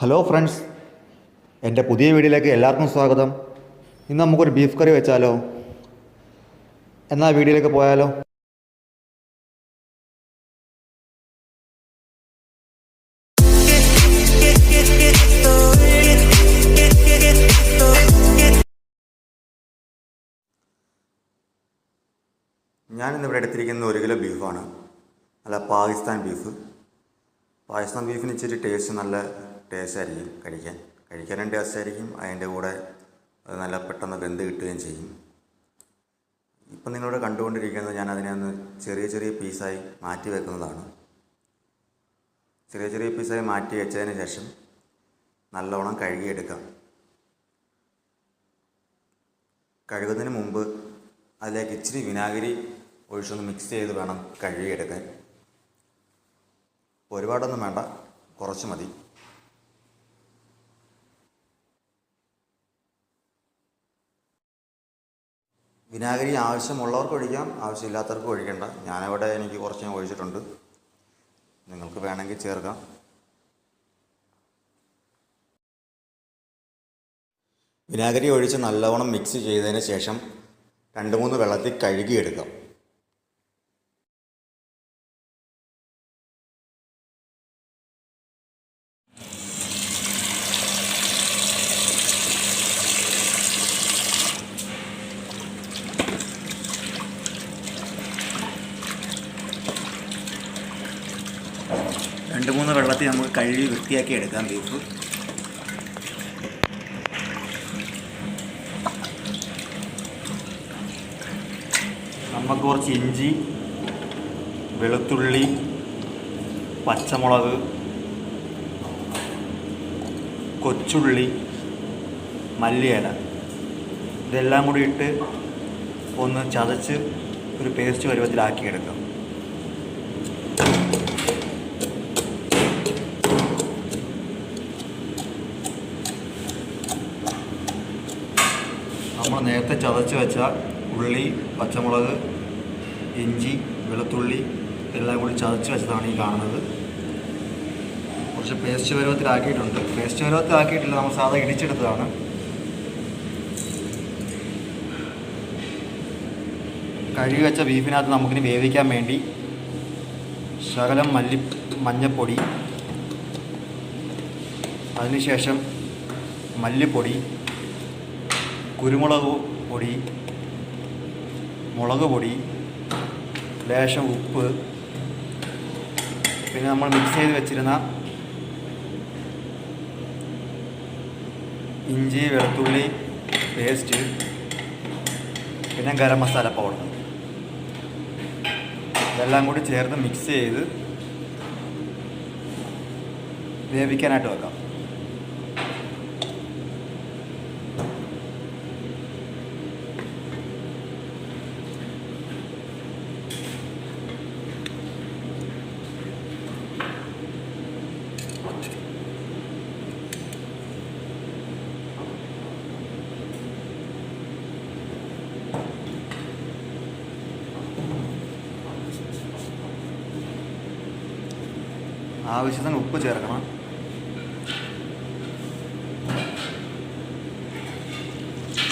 Hello friends, എൻ്റെ പുതിയ വീഡിയോയിലേക്ക് എല്ലാവർക്കും സ്വാഗതം. ഇന്ന് നമുക്കൊരു ബീഫ് കറി വെച്ചാലോ? എന്നാൽ വീഡിയോയിലേക്ക് പോയാലോ? ഞാനിന്നിവിടെ എടുത്തിരിക്കുന്ന 1 കിലോ ബീഫാണ്. നല്ല പാകിസ്ഥാൻ ബീഫിന് ഇച്ചിരി നല്ല ടേസ്റ്റ് ആയിരിക്കും. കഴിക്കാനും ടേസ്റ്റ് ആയിരിക്കും. അതിൻ്റെ കൂടെ അത് നല്ല പെട്ടെന്ന് വെന്ത് കിട്ടുകയും ചെയ്യും. ഇപ്പം നിങ്ങളോട് കണ്ടുകൊണ്ടിരിക്കുന്നത് ഞാൻ അതിനെ ഒന്ന് ചെറിയ ചെറിയ പീസായി മാറ്റി വെക്കുന്നതാണ്. ചെറിയ ചെറിയ പീസായി മാറ്റി വെച്ചതിന് ശേഷം നല്ലവണ്ണം കഴുകിയെടുക്കാം. കഴുകുന്നതിന് മുമ്പ് അതിലേക്ക് ഇച്ചിരി വിനാഗിരി ഒഴിച്ചൊന്ന് മിക്സ് ചെയ്ത് വേണം കഴുകിയെടുക്കാൻ. ഒരുപാടൊന്നും വേണ്ട, കുറച്ച് മതി. വിനാഗിരി ആവശ്യമുള്ളവർക്ക് ഒഴിക്കാം, ആവശ്യമില്ലാത്തവർക്ക് ഒഴിക്കേണ്ട. എനിക്ക് കുറച്ച് ഞാൻ ഒഴിച്ചിട്ടുണ്ട്. നിങ്ങൾക്ക് വേണമെങ്കിൽ ചേർക്കാം. വിനാഗിരി ഒഴിച്ച് നല്ലവണ്ണം മിക്സ് ചെയ്തതിന് ശേഷം 2-3 വെള്ളത്തിൽ കഴുകിയെടുക്കാം. രണ്ട് മൂന്ന് വെള്ളത്തിൽ നമുക്ക് കഴുകി വൃത്തിയാക്കി എടുക്കാം ബീഫ്. നമുക്ക് കുറച്ച് ഇഞ്ചി, വെളുത്തുള്ളി, പച്ചമുളക്, കൊച്ചുള്ളി, മല്ലിയില ഇതെല്ലാം കൂടി ഇട്ട് ഒന്ന് ചതച്ച് ഒരു പേസ്റ്റ് പരുവത്തിലാക്കിയെടുക്കാം. നമ്മൾ നേരത്തെ ചതച്ച് വെച്ച ഉള്ളി, പച്ചമുളക്, ഇഞ്ചി, വെളുത്തുള്ളി എല്ലാം കൂടി ചതച്ച് വെച്ചതാണ് ഈ കാണുന്നത്. കുറച്ച് പേസ്റ്റ് പരുവത്തിലാക്കിയിട്ടുണ്ട്. പേസ്റ്റ് പരുവത്തിലാക്കിയിട്ടില്ല, നമ്മൾ സാധാ ഇടിച്ചെടുത്തതാണ്. കഴുകി വെച്ച ബീഫിനകത്ത് നമുക്കിനി വേവിക്കാൻ വേണ്ടി ശകലം മഞ്ഞൾപ്പൊടി, അതിനുശേഷം മല്ലിപ്പൊടി, കുരുമുളക് പൊടി, മുളക് പൊടി, ലേശം ഉപ്പ്, പിന്നെ നമ്മൾ മിക്സ് ചെയ്ത് വെച്ചിരുന്ന ഇഞ്ചി വെളുത്തുള്ളി പേസ്റ്റ്, പിന്നെ ഗരം മസാല പൗഡർ ഇതെല്ലാം കൂടി ചേർത്ത് മിക്സ് ചെയ്ത് വേവിക്കാനായിട്ട് വെക്കാം. ആവശ്യത്തിന് ഉപ്പ് ചേർക്കണം.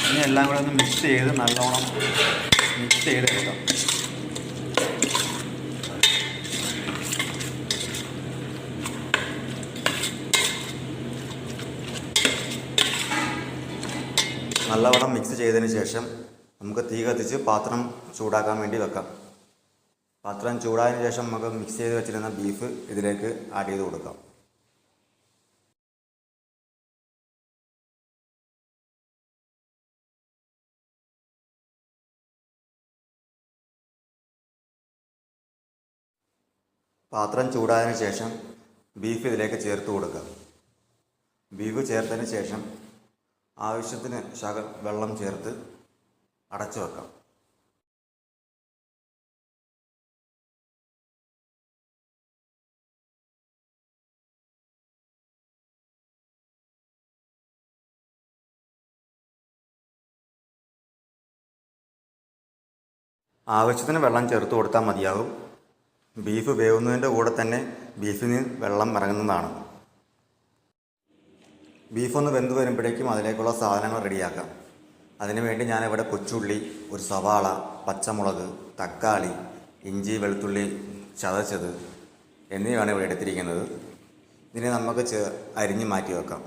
ഇനി എല്ലാം കൂടെ ഒന്ന് മിക്സ് ചെയ്ത് നല്ലോണം മിക്സ് ചെയ്തെടുക്കാം. നല്ലവണ്ണം മിക്സ് ചെയ്തതിന് ശേഷം നമുക്ക് തീ കത്തിച്ച് പാത്രം ചൂടാക്കാൻ വേണ്ടി വെക്കാം. പാത്രം ചൂടായതിനു ശേഷം നമുക്ക് മിക്സ് ചെയ്ത് വെച്ചിരുന്ന ബീഫ് ഇതിലേക്ക് ആഡ് ചെയ്ത് കൊടുക്കാം. പാത്രം ചൂടായതിനു ശേഷം ബീഫ് ഇതിലേക്ക് ചേർത്ത് കൊടുക്കാം. ബീഫ് ചേർത്തതിന് ശേഷം ആവശ്യത്തിന് വെള്ളം ചേർത്ത് അടച്ചു വെക്കാം. ആവശ്യത്തിന് വെള്ളം ചേർത്ത് കൊടുത്താൽ മതിയാകും. ബീഫ് വേവുന്നതിൻ്റെ കൂടെ തന്നെ ബീഫിന് വെള്ളം ഇറങ്ങുന്നതാണ്. ബീഫൊന്ന് വെന്ത് വരുമ്പോഴേക്കും അതിലേക്കുള്ള സാധനങ്ങൾ റെഡിയാക്കാം. അതിനുവേണ്ടി ഞാനിവിടെ കൊച്ചുള്ളി, ഒരു സവാള, പച്ചമുളക്, തക്കാളി, ഇഞ്ചി വെളുത്തുള്ളി ചതച്ചത് എന്നിവയാണ് ഇവിടെ എടുത്തിരിക്കുന്നത്. ഇതിനെ നമുക്ക് അരിഞ്ഞ് മാറ്റി വെക്കാം.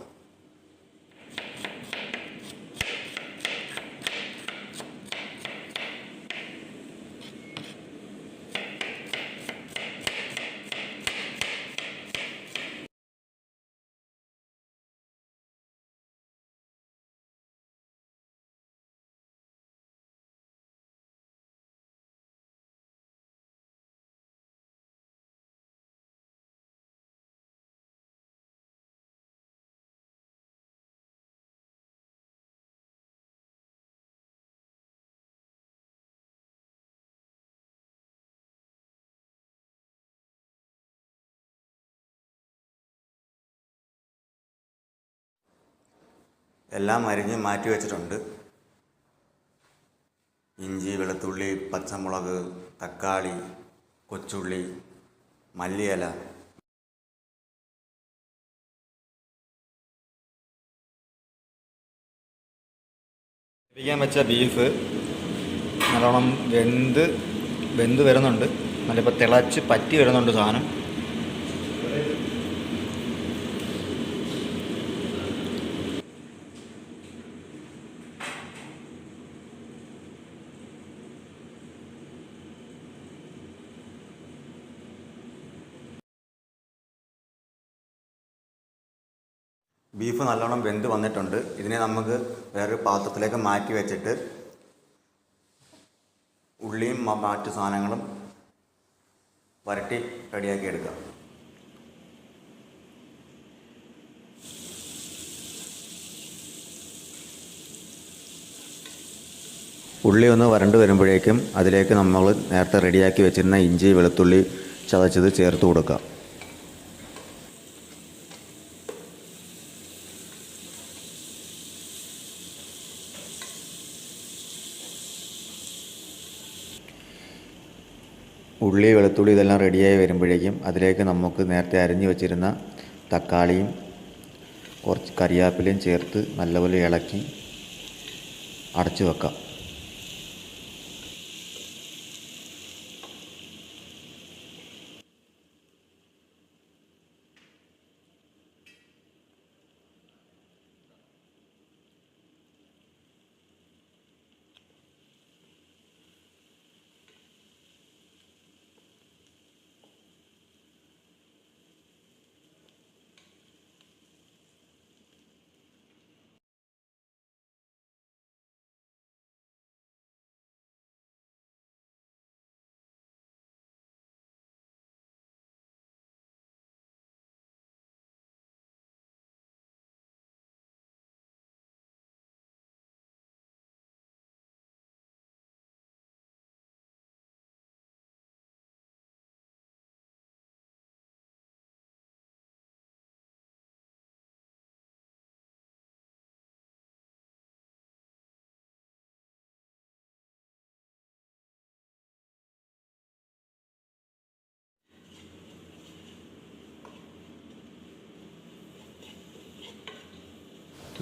എല്ലാം അരിഞ്ഞ് മാറ്റി വെച്ചിട്ടുണ്ട്. ഇഞ്ചി, വെളുത്തുള്ളി, പച്ചമുളക്, തക്കാളി, കൊച്ചുള്ളി, മല്ലിയില. വേവിക്കാൻ വെച്ച ബീഫ് നല്ലോണം വെന്ത് വരുന്നുണ്ട്. നല്ലിപ്പോൾ തിളച്ച് പറ്റി വരുന്നുണ്ട് സാധനം. ബീഫ് നല്ലോണം വെന്ത് വന്നിട്ടുണ്ട്. ഇതിനെ നമുക്ക് വേറൊരു പാത്രത്തിലേക്ക് മാറ്റി വെച്ചിട്ട് ഉള്ളിയും മറ്റു സാധനങ്ങളും വരട്ടി റെഡിയാക്കി എടുക്കാം. ഉള്ളി ഒന്ന് വരണ്ട് വരുമ്പോഴേക്കും അതിലേക്ക് നമ്മൾ നേരത്തെ റെഡിയാക്കി വെച്ചിരുന്ന ഇഞ്ചി വെളുത്തുള്ളി ചതച്ചത് ചേർത്ത് കൊടുക്കാം. ഉള്ളി വെളുത്തുള്ളി ഇതെല്ലാം റെഡിയായി വരുമ്പോഴേക്കും അതിലേക്ക് നമുക്ക് നേരത്തെ അരിഞ്ഞു വെച്ചിരുന്ന തക്കാളിയും കുറച്ച് കറിവേപ്പിലയും ചേർത്ത് നല്ലപോലെ ഇളക്കി അടച്ചു വെക്കാം.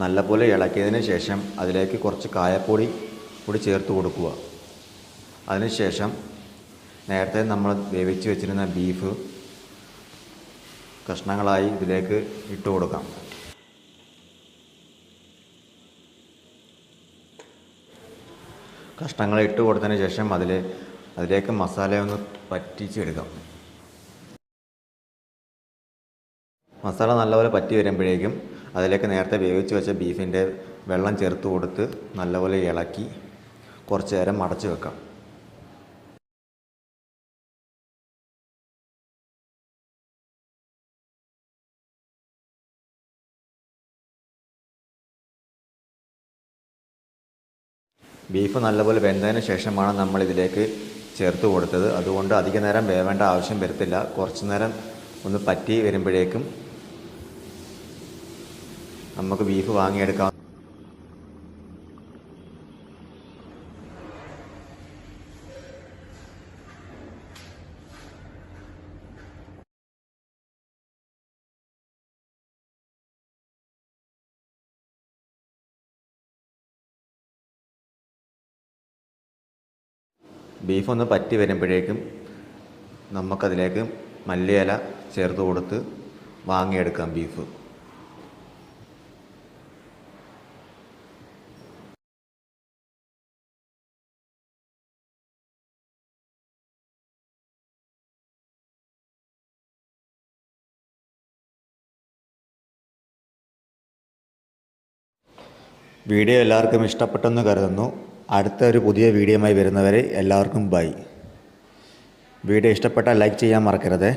നല്ലപോലെ ഇളക്കിയതിന് ശേഷം അതിലേക്ക് കുറച്ച് കായപ്പൊടി കൂടി ചേർത്ത് കൊടുക്കുക. അതിനുശേഷം നേരത്തെ നമ്മൾ വേവിച്ച് വെച്ചിരുന്ന ബീഫ് കഷ്ണങ്ങളായി ഇതിലേക്ക് ഇട്ട് കൊടുക്കാം. കഷ്ണങ്ങൾ ഇട്ട് കൊടുത്തതിന് ശേഷം അതിലേക്ക് മസാലയൊന്ന് പറ്റിച്ചെടുക്കാം. മസാല നല്ലപോലെ പറ്റി വരുമ്പോഴേക്കും അതിലേക്ക് നേരത്തെ വേവിച്ച് വെച്ച ബീഫിൻ്റെ വെള്ളം ചേർത്ത് കൊടുത്ത് നല്ലപോലെ ഇളക്കി കുറച്ച് നേരം അടച്ചു വെക്കാം. ബീഫ് നല്ലപോലെ വെന്തതിന് ശേഷമാണ് നമ്മൾ ഇതിലേക്ക് ചേർത്ത് കൊടുത്തത്. അതുകൊണ്ട് അധിക നേരം വേവേണ്ട ആവശ്യം വരത്തില്ല. കുറച്ച് നേരം ഒന്ന് പറ്റി വരുമ്പോഴേക്കും നമുക്ക് ബീഫ് വാങ്ങിയെടുക്കാം. ബീഫ് ഒന്ന് പറ്റി വരുമ്പോഴേക്കും നമുക്കതിലേക്ക് മല്ലിയില ചേർത്ത് കൊടുത്ത് വാങ്ങിയെടുക്കാം ബീഫ്. വീഡിയോ എല്ലാവർക്കും ഇഷ്ടപ്പെട്ടെന്ന് കരുതുന്നു. അടുത്ത ഒരു പുതിയ വീഡിയോയുമായി വരുന്നവരെ എല്ലാവർക്കും ബൈ. വീഡിയോ ഇഷ്ടപ്പെട്ടാൽ ലൈക്ക് ചെയ്യാൻ മറക്കരുത്.